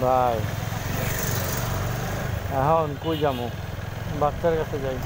ভাই এখন কই যাবো? বাচ্চার কাছে যাই।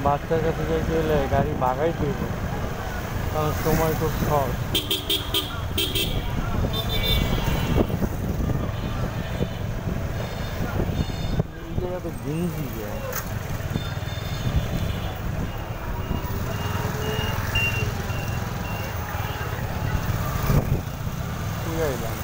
বাচ্চার কাছে যাইতে হলে গাড়ি বাগাই দিব, কারণ সময় খুব শর্ট। এই জায়গাতে গিঞ্জি যায়। যাইলাম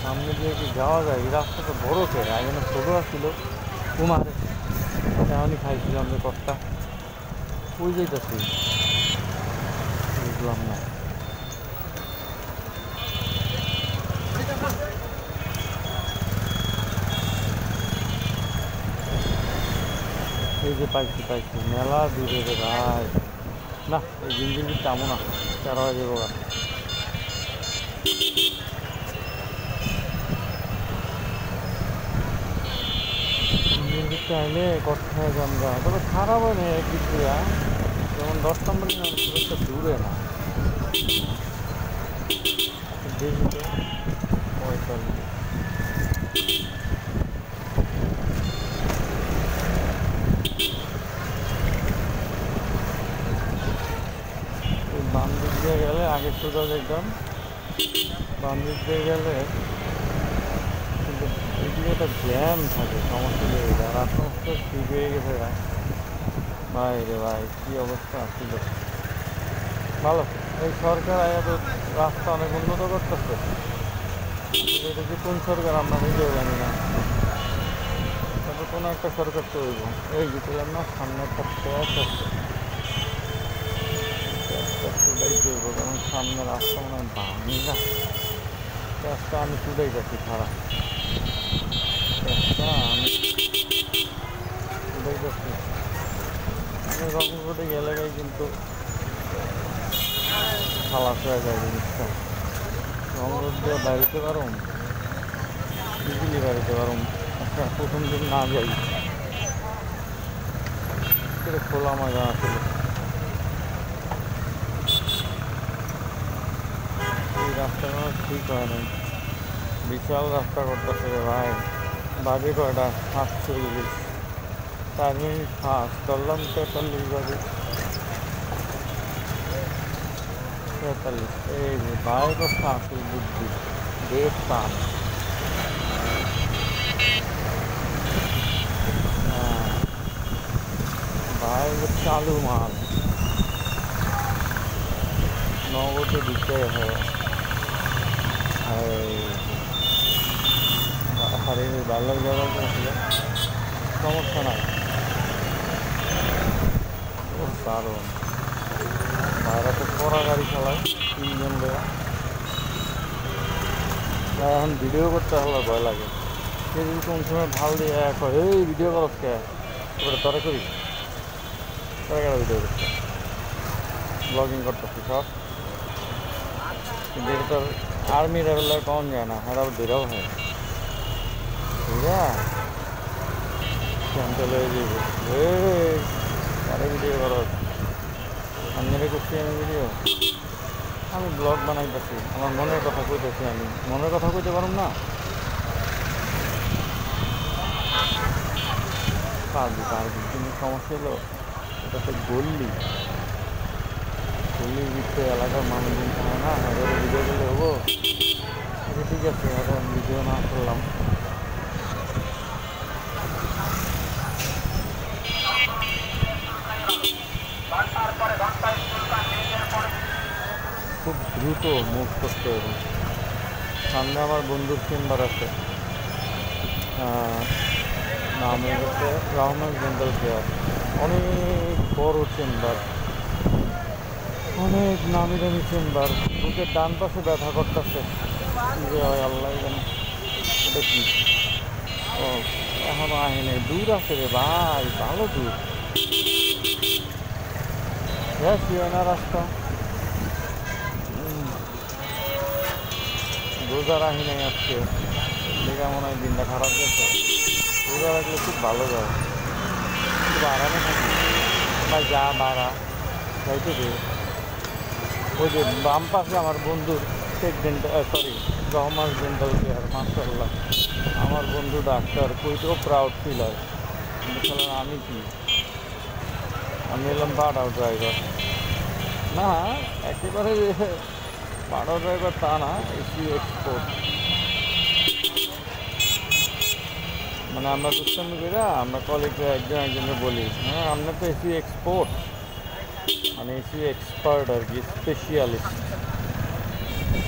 সামনে দিয়ে কি যাওয়া যায়? এই রাস্তাটা বড় কে আগে না ছোটো আসছিল কুমারে, এমনই খাইছিলাম যে কষ্টা ওই যাইতেছি বুঝলাম না। এই যে পাইছি পাইছি মেলা দূরে রে ভাই। না এই জিঞ্জির টামো না, 4 বাজে বোগা। জিঞ্জির আইলে কোথায় আমরা, তবে খারাপ হয় না কিছু, যেমন 10 নম্বর খুব একটা দূরে না। দেখি তো 45। বাম দিক দিয়ে গেলে আগে সোজা দেখলাম, বাম দিক দিয়ে গেলে কিন্তু এদিকে একটা জ্যাম থাকে, সমস্যা লেগে যায়। আর সমস্ত ঠিক হয়ে গেছে ভাই রে ভাই, কী অবস্থা ছিল। ভালো এই সরকার আয়া তো রাস্তা অনেক উন্নত করতেছে। এটা যে কোন সরকার আমরা নিজেও জানি না, তবে কোনো একটা সরকার তো হইব। এই যেছিলাম না সামনে একটা প্যাচ আছে, প্যাচটা ছুটাইতে হইব, কারণ সামনে রাস্তা মনে হয় ভাঙা। প্যাচটা আমি ছুটাই যাচ্ছি খারাপ, প্যাচটা আমি ছুটাই যাচ্ছি। আমি রকমপুরে গেলে কিন্তু খালাস হয়ে যায় জিনিসটা। রংরোড দিয়ে বাড়িতে পারুম, ইজিলি বাড়িতে পারুম। আচ্ছা প্রথম দিন না যাই, সেটা খোলা ময়দান আসলে। এই রাস্তাটা ঠিক হয় নাই, বিশাল রাস্তা করতেছে রে ভাই। বাজে কয়টা 48, 4 মিনিট ফাঁস ধরলাম, 43 বাজে 43। এই যে ভাই কথা আসল বুদ্ধি, বেশ টান। হ্যাঁ ভাই চালু মাল নগদে দিতে হয়। আর এই বাল্লার ব্যবহার করেছিল, সমস্যা নাই। ও দারুণ, ভাইরা তো পড়া গাড়ি চালায় 3 জন দেওয়া। এখন ভিডিও করতে হলে ভয় লাগে, সে যদি কোন সময় ভাল দিয়ে এই ভিডিও করস কে, ওটা তোরা করি, তোরা কেন ভিডিও করতে ব্লগিং করতেছি সব। কিন্তু এটা তোর আর্মি লেভেলে কম যায় না, এরা দূরেও হয় বুঝা ক্যান্টেল হয়ে যাইব। আরে ভিডিও করো, সামনে করছি আমি ভিডিও, আমি ব্লগ বানাইতেছি, আমার মনের কথা কইতেছি। আমি মনের কথা কইতে পারুম না, পারবি পারবি, কিন্তু সমস্যা হলো এটাতে গল্লির ভিতরে এলাকার মানুষজন থাকে না, হাজারে ভিডিও করলে হবো। ঠিক আছে, এখন ভিডিও না করলাম। খুব দ্রুত মুভ করতে হবে। সামনে আমার বন্ধুর চেম্বার আছে, নাম হচ্ছে রহমান ডেন্টাল কেয়ার। অনেক বড় চেম্বার, অনেক নামি দামি চেম্বার। বুকের ডান পাশে ব্যথা করতেছে, কী যে হয় আল্লাহ জানে। এটা কি ও এখনো আহেনি, দূর আছে রে ভাই, ভালো দূর। কি হয় না রাস্তা, রোজা রাখি নাই আজকে, দেখা মনে হয় দিনটা খারাপ গেছে। রোজা রাখলে খুব ভালো যায়, খুব আরামে থাকি ভাই। যা ভাড়া যাইতে দে। ওই যে বাম পাশে আমার বন্ধুর tech dental, sorry Rahman dental care, মাশাআল্লাহ। আমার বন্ধু ডাক্তার, কইতেও প্রাউড ফিল হয়। কিন্তু শালা আমি কি, আমি এলাম বাডাও ড্রাইভার। না, একেবারে যে বাডাও ড্রাইভার তা না, এসি এক্সপোর্ট। মানে আমরা দুষ্টামি করে আমরা কলেজে একজন একজনকে বলি, হ্যাঁ আমরা তো এসি এক্সপোর্ট, মানে এসি এক্সপার্ট আর কি, স্পেশালিস্ট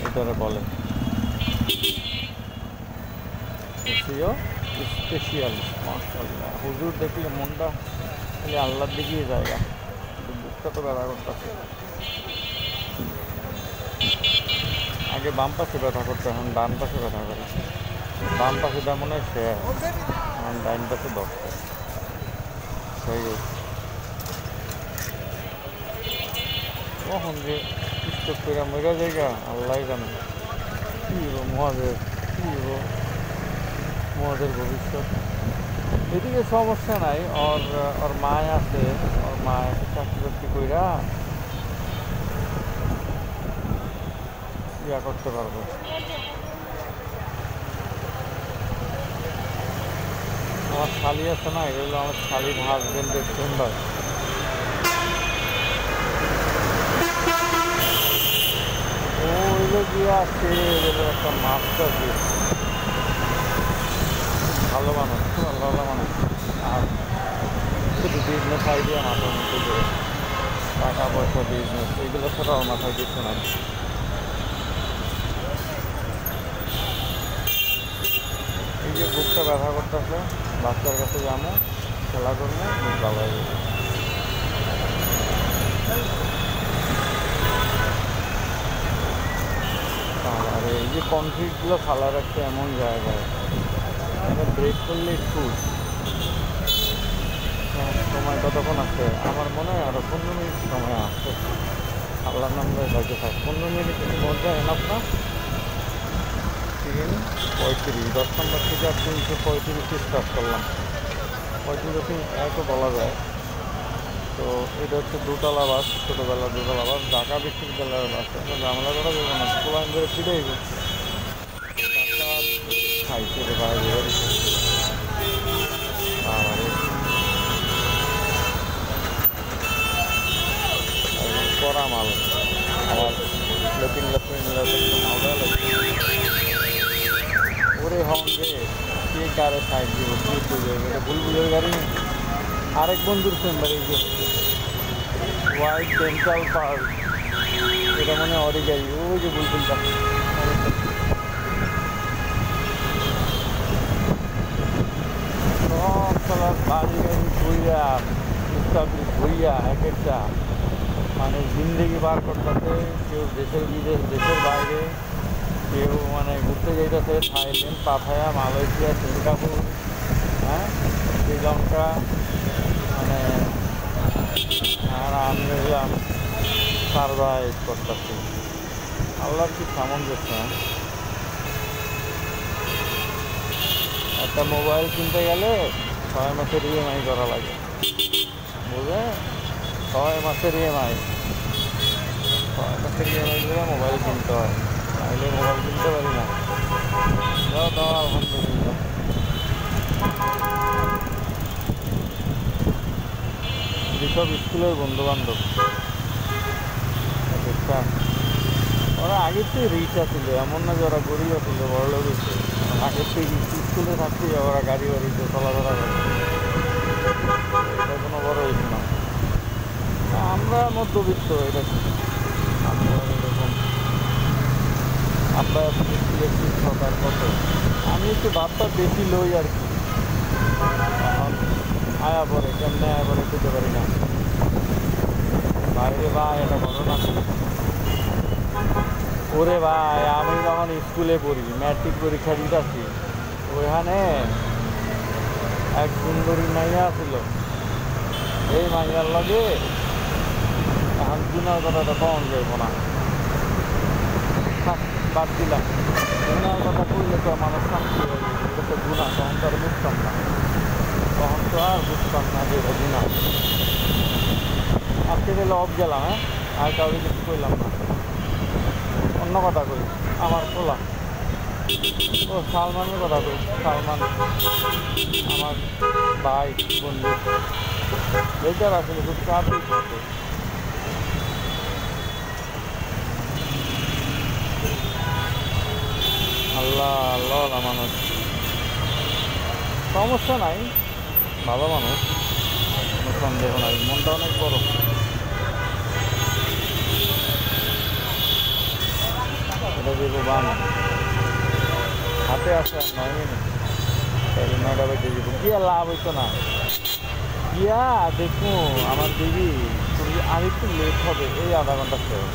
এটারে বলে। SEO specialist. মাশাআল্লাহ, হুজুর দেখলে মনটা খালি আল্লাহর দিকেই জায়গা, কিন্তু বুকটা তো ব্যথা করতেছে। আগে বাম পাশে ব্যথা করতে, এখন ডান পাশে ব্যথা করে। বাম পাশেটা মনে হয় শেয়ার, এখন ডাইন পাশে দশটা সেই। কখন যে স্টোক করে মরা জায়গা আল্লাহ জানে। কী হবো মহাদের, কী হবো মহাদের ভবিষ্যৎ। এদিকে সমস্যা নাই, ওর মায় আছে, ওর মায় চাকরি বাকরি কইরা ইয়া করতে পারবো। আমার শালি আছে না, এগুলো আমার শালির হাজবেন্ডের চেম্বার। ও এগুলো গিয়ে আসছে, এগুলো একটা মাস্টার পিস। ভালো মানুষ, খুব ভালো মানুষ। আর শুধু বিজনেস আইডিয়া মাথার মধ্যে দিয়ে, টাকা পয়সা বিজনেস এইগুলো ছাড়া আমার মাথায় কিছু নাই। এই যে বুকটা ব্যথা করতেছে, বাচ্চার কাছে যাবো, খেলা করবো, বুক ভালো হয়ে যাবে। আর এই যে কনফ্লিক্টগুলো ফালার একটা এমন জায়গায়, এটা ব্রেক করলে একটু সময় কতক্ষণ আছে, আমার মনে হয় আরো 15 মিনিট সময় আসছে। আল্লাহর নাম বাইকে থাক, 15 মিনিটের মধ্যে এনাফ না। 35, 10 নম্বর থেকে আর 335 স্টার্ট করলাম। 35 একও বলা যায়। তো এটা হচ্ছে দোতলা বাস, ছোটোবেলার দোতলা বাস, ঢাকা বিশ্ববিদ্যালয়ের বাস। এখন ঝামেলা করা যাবে না, পোলাইন ধরে ফিরে যাবে। খাইছে রে বাইরে করা মাল। আমার লুকিং মজা লাগছে। ওরে হন রে, কে কারে সাইড দিব, কে করবে, এটা বুলবুলের গাড়ি। আরেক বন্ধুর চেম্বার, এই যে হোয়াইট ডেন্টাল পার্ক, এটা মনে হয় অরি গাড়ি। ওই যে বুলবুলটা সব চলার বাড়ি গাড়ি ঘুরিয়া, মুস্তাফিজ ঘুরিয়া এক একটা মানে জিন্দেগি বার করতেছে। কেউ দেশের বিদেশ, দেশের বাইরে, কেউ মানে ঘুরতে যাইতেছে থাইল্যান্ড, পাথায়া, মালয়েশিয়া, সিঙ্গাপুর, হ্যাঁ শ্রীলঙ্কা, মানে। আর আমি হইলাম সার্ভাইভ করতেছি। আল্লাহর কি সামঞ্জস্য। একটা মোবাইল কিনতে গেলে 6 মাসের ইএমআই করা লাগে, বুঝলে? 6 মাসের ইএমআই, 6 মাসের ইএমআই করে মোবাইল কিনতে হয়, নাহলে মোবাইল কিনতে পারি না। দাও আলহামদুলিল্লাহ। যেসব স্কুলের বন্ধু বান্ধব দেখতাম, ওরা আগের থেকে রিচ আছিল, এমন না যে ওরা গরিব আছিল, বড় লোক হচ্ছে। আগের থেকে স্কুলে থাকতে ওরা গাড়ি বাড়িতে চলাফেরা করছে, এটা কোনো বড় ইস্যু না। আমরা মধ্যবিত্ত, এটা আমরা এরকম। আমরা ইলেকট্রিক সরকার কত, আমি একটু ভাবটা বেশি লই আর কি। এখন আয়া পরে কেমনে আয়া পরে খেতে পারি না বাইরে। ভাই এটা ঘটনা, ওরে ভাই আমি যখন স্কুলে পড়ি, ম্যাট্রিক পরীক্ষা দিতেছি, ওইখানে এক সুন্দরী মাইয়া ছিল। এই মাইয়ার লগে এখন গুনার কথাটা কম যাইব না, বাদ দিলাম। গুনার কথা বললে তো মানুষ শান্তি হয়ে যাবে, এটা তো গুণা, তখন তো আর বুঝতাম না, তখন তো আর বুঝতাম না যে এটা গুণা। আজকে গেলে অফ গেলাম, হ্যাঁ আর কাউকে কিছু করলাম না। অন্য কথা কই, আমার খোলা ও সালমানের কথা তো, সালমান আমার ভাই বন্ধু, বেকার আসলে খুব চাপই থাকে। আল্লাহ আল্লাহ মানুষ, সমস্যা নাই, ভালো মানুষ, কোনো সন্দেহ নাই, মনটা অনেক বড়। এটা দিব বান হাতে আসে আর 9 মিনিট, তাহলে 9টা বাজে দিব, গিয়া লাভ হইতো না, গিয়া দেখবো আমার দিদি আর একটু লেট হবে, এই আধা ঘন্টা শেষ,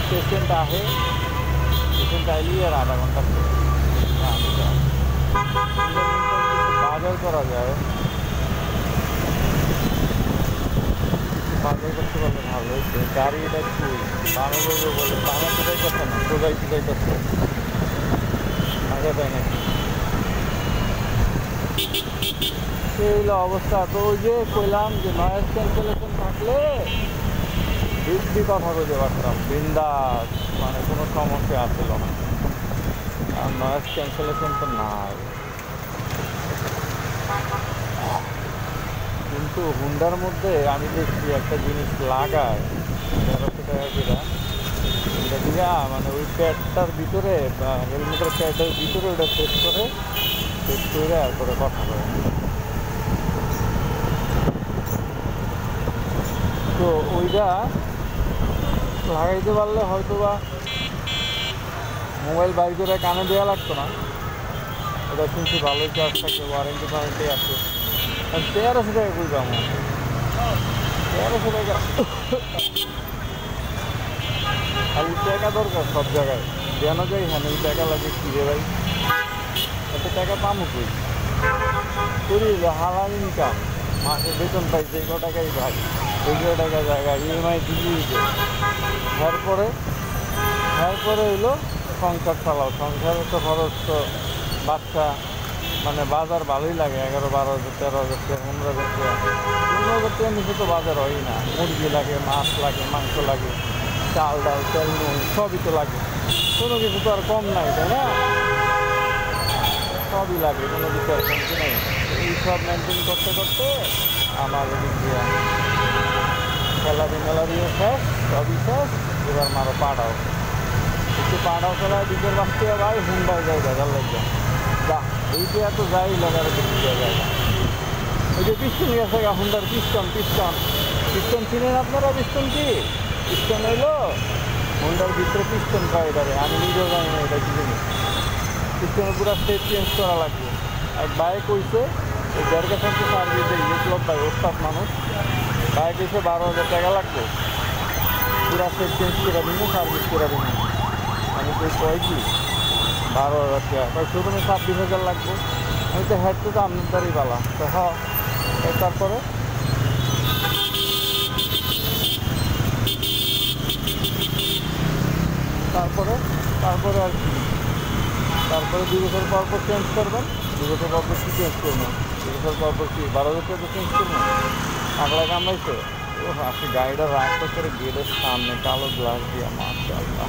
পেশেন্ট আহে, পেশেন্ট আইলি আর আধা ঘন্টা শেষ। বাজার করা যায়, বাজার করতে পারলে ভালো হয়েছে। গাড়িটা একটু বামে করবে বলে, বামে কোথায় করছে না, সোজাই সোজাই করছে, আগে পাই নাকি সেই হলো অবস্থা। তো ওই যে কইলাম যে নয়েজ ক্যান্সেলেশন থাকলে বৃদ্ধি কথা বলতে পারতাম বিন্দাস, মানে কোনো সমস্যা আসছিল না, আর নয়েজ ক্যান্সেলেশন তো নাই। কিন্তু হুন্ডার মধ্যে আমি দেখছি একটা জিনিস লাগায় 1300 টাকা করে, এটা দিয়া মানে ওই প্যাডটার ভিতরে বা হেলমেটের প্যাডের ভিতরে ওটা সেট করে এরপরে কথা বলে। তো ওইটা লাগাইতে পারলে হয়তো বা মোবাইল বাইর করে কানে দেওয়া লাগতো না, ওটা শুনছি ভালোই চার্জ থাকে, ওয়ারেন্টি ফারেন্টি আছে। 1300 টাকা কই পাবো, 1300 টাকা খালি টাকা দরকার সব জায়গায়, যেন যাই হ্যাঁ এই টাকা লাগে কিরে ভাই, এত টাকা পামো কই, করি হালাল ইনকাম, মাসে বেতন পাই যে ক টাকাই ভাই, ওই টাকা জায়গায় ইএমআই দিতে, তারপরে হইলো সংসার চালাও, সংসারে তো খরচ তো বাচ্চা, মানে বাজার ভালোই লাগে, 11-12 হাজার, 13 হাজার টাকা, 15 হাজার টাকা, 15 হাজার টাকার নিচে তো বাজার হয়ই না, মুরগি লাগে, মাছ লাগে, মাংস লাগে, চাল ডাল তেল নুন সবই তো লাগে, কোনো কিছু তো আর কম নাই, তাই না? সবই লাগে, কোনো কিছু আর কমতি নেই। এই সব মেনটেন করতে করতে আমার দিক দিয়ে মেলাদিও শেষ, সবই শেষ, এবার মারো পাড়াও, একটু পাড়াও খেলায় দিকের বাঁচতে ভাই হুন্ডায় যায় দেখার লাগবে, যা এইটা এত যাই লাগার কিছু জায়গায় না। ওই যে পিস্টন গেছে গা, হুন্ডার পিস্টন পিস্টন পিস্টন চিনেন আপনারা? পিস্টন কি পিস্টন হইলো হুন্ডার ভিতরে পিস্টন পাই এটারে, আমি নিজেও জানি না এটা কি জিনিস। পিস্টনের পুরো স্টেপ চেঞ্জ করা লাগবে। আর বাইক হইছে ওই দেড় কাছে সার্ভিস দেয়, বিপ্লব ভাই ওস্তাদ মানুষ, বাইক হইছে 12 হাজার টাকা লাগবে, পুরা স্টেপ চেঞ্জ করে দিব, সার্ভিস করে দিব। আমি তো কয় কি 12 হাজার টাকা, শোরুমে 26 হাজার লাগবে। আমি তো হেড তো আপনার দ্বারই পালা তো, হ্যাঁ তারপরে তারপরে তারপরে আর কি, তারপরে 2 বছর পর পর চেঞ্জ করবেন, 2 বছর পর পর কি চেঞ্জ করবেন, 2 বছর পর পর কি 12 হাজার টাকা তো চেঞ্জ করবেন, আগলা কামাইছে। ও আপনি গাড়িটা রাখতে করে গেটের সামনে কালো গ্লাস দিয়ে, মাশাআল্লাহ।